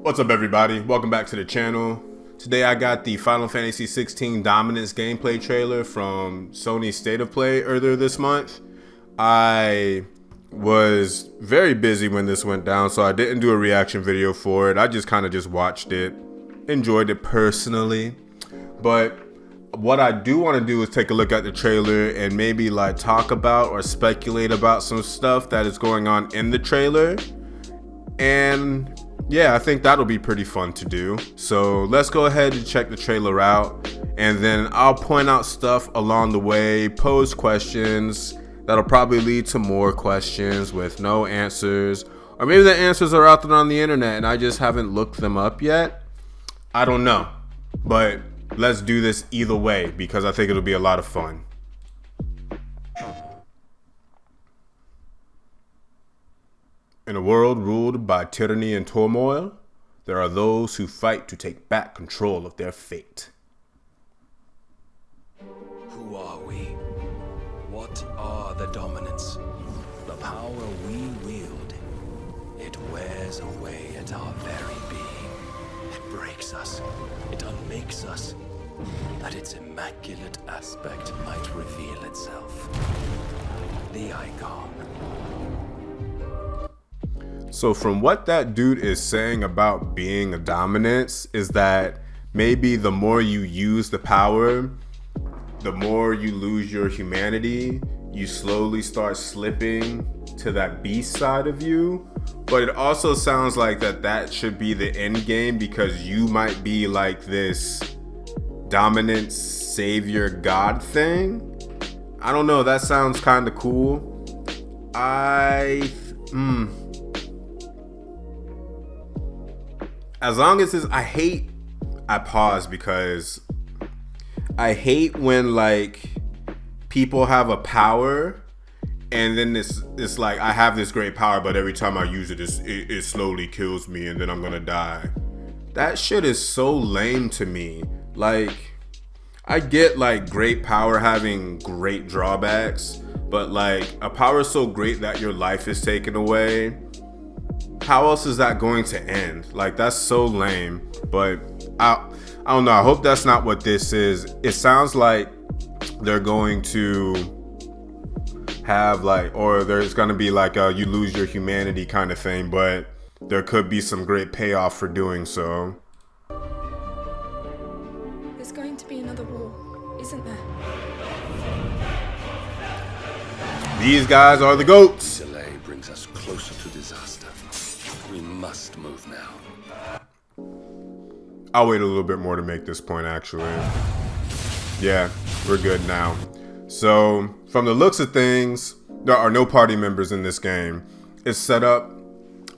What's up, everybody? Welcome back to the channel. Today I got the Final Fantasy XVI Dominance gameplay trailer from Sony's State of Play earlier this month. I was very busy when this went down, so I didn't do a reaction video for it. I just kind of watched it, enjoyed it personally. But what I do want to do is take a look at the trailer and maybe like talk about or speculate about some stuff that is going on in the trailer. And yeah, I think that'll be pretty fun to do. So let's go ahead and check the trailer out, and then I'll point out stuff along the way, pose questions that'll probably lead to more questions with no answers, or maybe the answers are out there on the internet and I just haven't looked them up yet. I don't know, but let's do this either way because I think it'll be a lot of fun. In a world ruled by tyranny and turmoil, there are those who fight to take back control of their fate. Who are we? What are the dominants? The power we wield. It wears away at our very being. It breaks us. It unmakes us. That its immaculate aspect might reveal itself. The Icon. So from what that dude is saying about being a dominance is that maybe the more you use the power, the more you lose your humanity. You slowly start slipping to that beast side of you. But it also sounds like that should be the end game because you might be like this dominance savior god thing. I don't know, that sounds kind of cool. As long as it's, I pause because I hate when like people have a power and then it's like I have this great power, but every time I use it, it slowly kills me and then I'm gonna die. That shit is so lame to me. Like, I get like great power having great drawbacks, but like a power so great that your life is taken away, how else is that going to end? Like, that's so lame. But I don't know. I hope that's not what this is. It sounds like they're going to have like, or there's going to be like a you lose your humanity kind of thing, but there could be some great payoff for doing so. There's going to be another war, isn't there? These guys are the GOATs. Delay brings us closer to disaster. We must move now. I'll wait a little bit more to make this point, actually. Yeah, we're good now. So, from the looks of things, there are no party members in this game. It's set up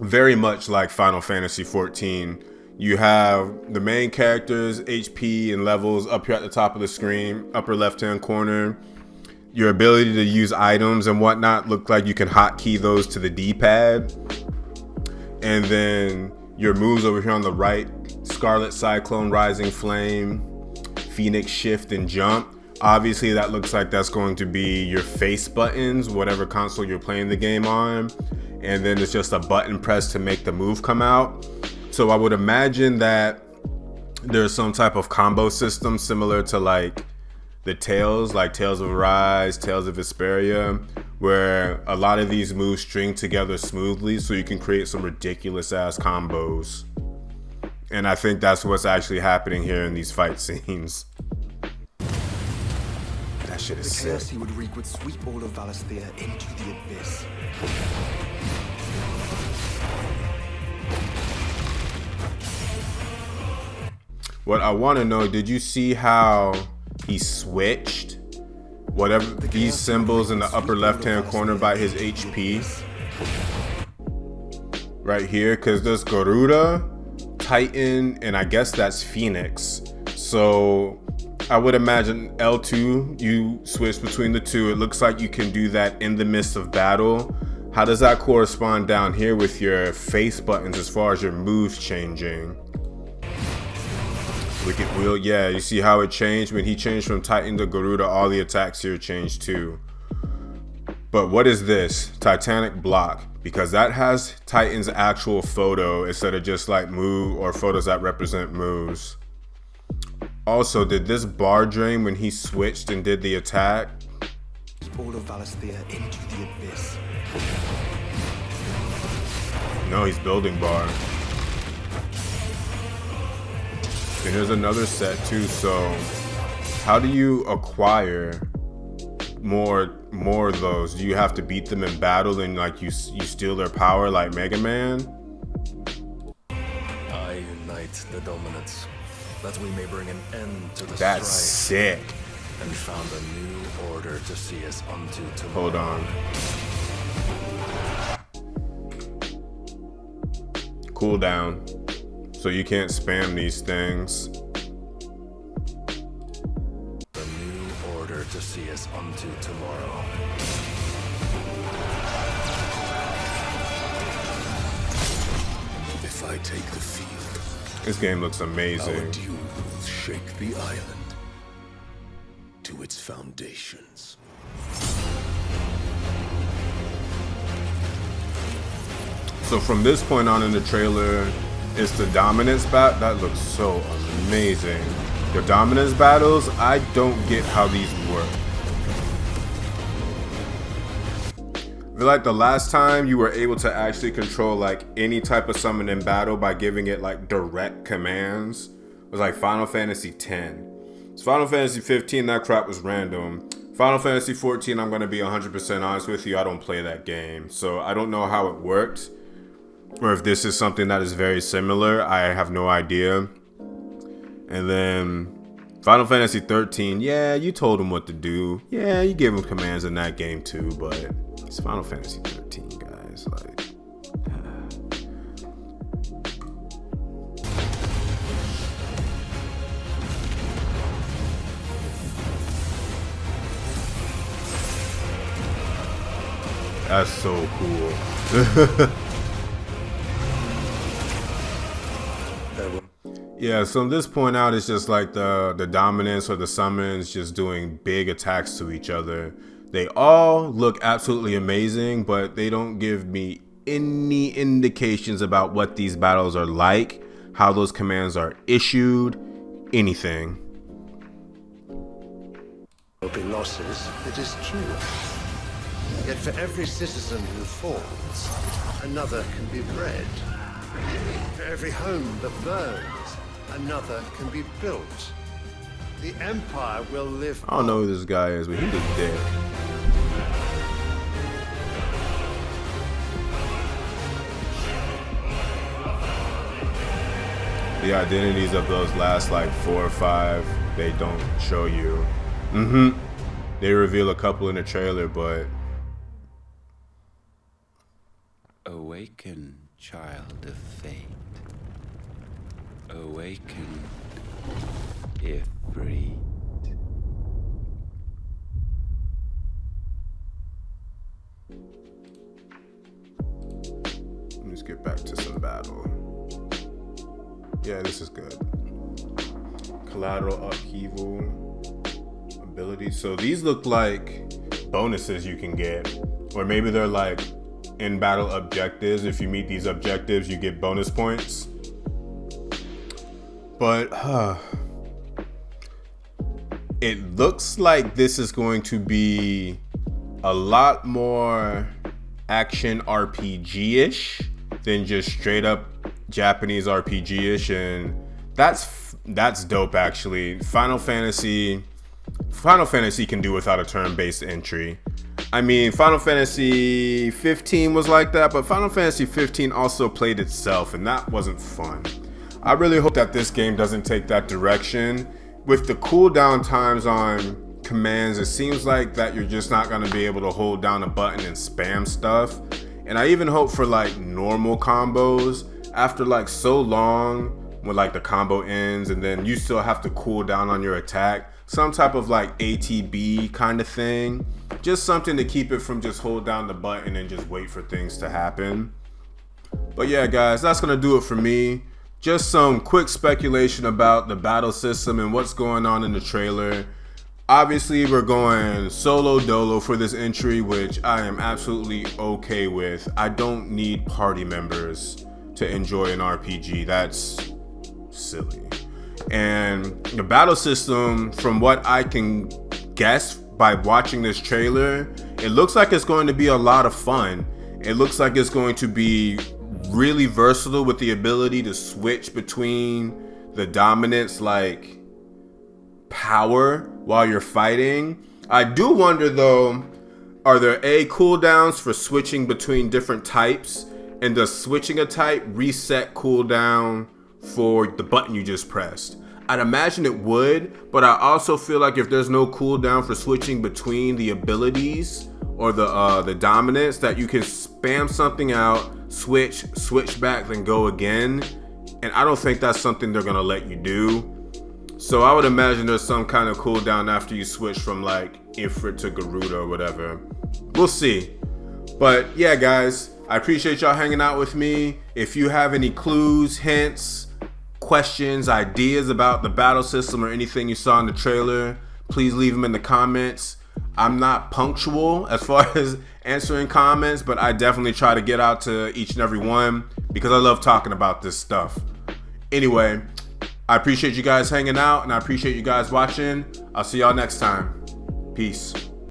very much like Final Fantasy XIV. You have the main characters, HP and levels up here at the top of the screen, upper left-hand corner. Your ability to use items and whatnot look like you can hotkey those to the D-pad. And then your moves over here on the right, Scarlet Cyclone, Rising Flame, Phoenix Shift, and Jump. Obviously that looks like that's going to be your face buttons, whatever console you're playing the game on. And then it's just a button press to make the move come out. So I would imagine that there's some type of combo system similar to like the Tales, like Tales of Arise, Tales of Vesperia, where a lot of these moves string together smoothly so you can create some ridiculous ass combos. And I think that's what's actually happening here in these fight scenes. That shit is sick. The chaos he would wreak would sweep all of Valisthea into the abyss. What I want to know, did you see how he switched whatever these symbols in the upper left hand corner by his HP right here? Because there's Garuda, Titan, and I guess that's Phoenix. So I would imagine L2, you switch between the two. It looks like you can do that in the midst of battle. How does that correspond down here with your face buttons as far as your moves changing? Wicked Wheel, yeah, you see how it changed? When he changed from Titan to Garuda, all the attacks here changed too. But what is this? Titanic Block. because that has Titan's actual photo instead of just like move or photos that represent moves. Also, did this bar drain when he switched and did the attack? All of Valisthea into the abyss. No, he's building bar. And there's another set too, so how do you acquire more of those? Do you have to beat them in battle and like you steal their power like Mega Man? I unite the dominants, that we may bring an end to the That's strife, sick. and found a new order to see us unto tomorrow. Hold on. Cooldown. So you can't spam these things. A new order to see us unto tomorrow. If I take the field, This game looks our amazing. doom will shake the island to its foundations. So from this point on in the trailer, it's the dominance bat. That looks so amazing. The dominance battles, I don't get how these work. I feel like the last time you were able to actually control like any type of summon in battle by giving it like direct commands was like Final Fantasy X. It's Final Fantasy 15, that crap was random. Final Fantasy 14, I'm gonna be 100% honest with you, I don't play that game. So I don't know how it worked, or if this is something that is very similar. I have no idea. And then Final Fantasy 13, yeah, you told him what to do. Yeah, you gave him commands in that game too, but it's Final Fantasy 13, guys. Like, that's so cool. Yeah, so from this point out, it's just like the dominance or the summons just doing big attacks to each other. They all look absolutely amazing, but they don't give me any indications about what these battles are like, how those commands are issued, anything. There'll be losses, it is true. Yet for every citizen who falls, another can be bred. For every home that burns, another can be built. The Empire will live I don't know who this guy is, but he looks dead. The identities of those last like 4 or 5, they don't show you. They reveal a couple in the trailer, but Awaken, child of fate. Awaken, Ifrit. let's get back to some battle. Yeah, this is good. Collateral upheaval abilities. So these look like bonuses you can get, or maybe they're like in battle objectives. If you meet these objectives, you get bonus points. But it looks like this is going to be a lot more action RPG-ish than just straight up Japanese RPG-ish, and that's dope actually. Final Fantasy can do without a turn-based entry. I mean, Final Fantasy 15 was like that, but Final Fantasy 15 also played itself, and that wasn't fun. I really hope that this game doesn't take that direction. With the cooldown times on commands, it seems like that you're just not gonna be able to hold down a button and spam stuff. And I even hope for like normal combos, after like so long, when like the combo ends and then you still have to cool down on your attack, some type of like ATB kind of thing. Just something to keep it from just hold down the button and just wait for things to happen. But yeah, guys, that's gonna do it for me. Just some quick speculation about the battle system and what's going on in the trailer. Obviously, we're going solo dolo for this entry, which I am absolutely okay with. I don't need party members to enjoy an RPG. That's silly. And the battle system, from what I can guess by watching this trailer, it looks like it's going to be a lot of fun. It looks like it's going to be really versatile with the ability to switch between the dominance like power while you're fighting. I do wonder though, are there cooldowns for switching between different types, and does switching a type reset cooldown for the button you just pressed? I'd imagine it would, but I also feel like if there's no cooldown for switching between the abilities or the dominance, that you can spam something out, switch back, then go again. And I don't think that's something they're gonna let you do. So I would imagine there's some kind of cooldown after you switch from like Ifrit to Garuda or whatever. We'll see. But yeah, guys, I appreciate y'all hanging out with me. If you have any clues, hints, questions, ideas about the battle system or anything you saw in the trailer, please leave them in the comments. I'm not punctual as far as answering comments, but I definitely try to get out to each and every one because I love talking about this stuff. Anyway, I appreciate you guys hanging out and I appreciate you guys watching. I'll see y'all next time. Peace.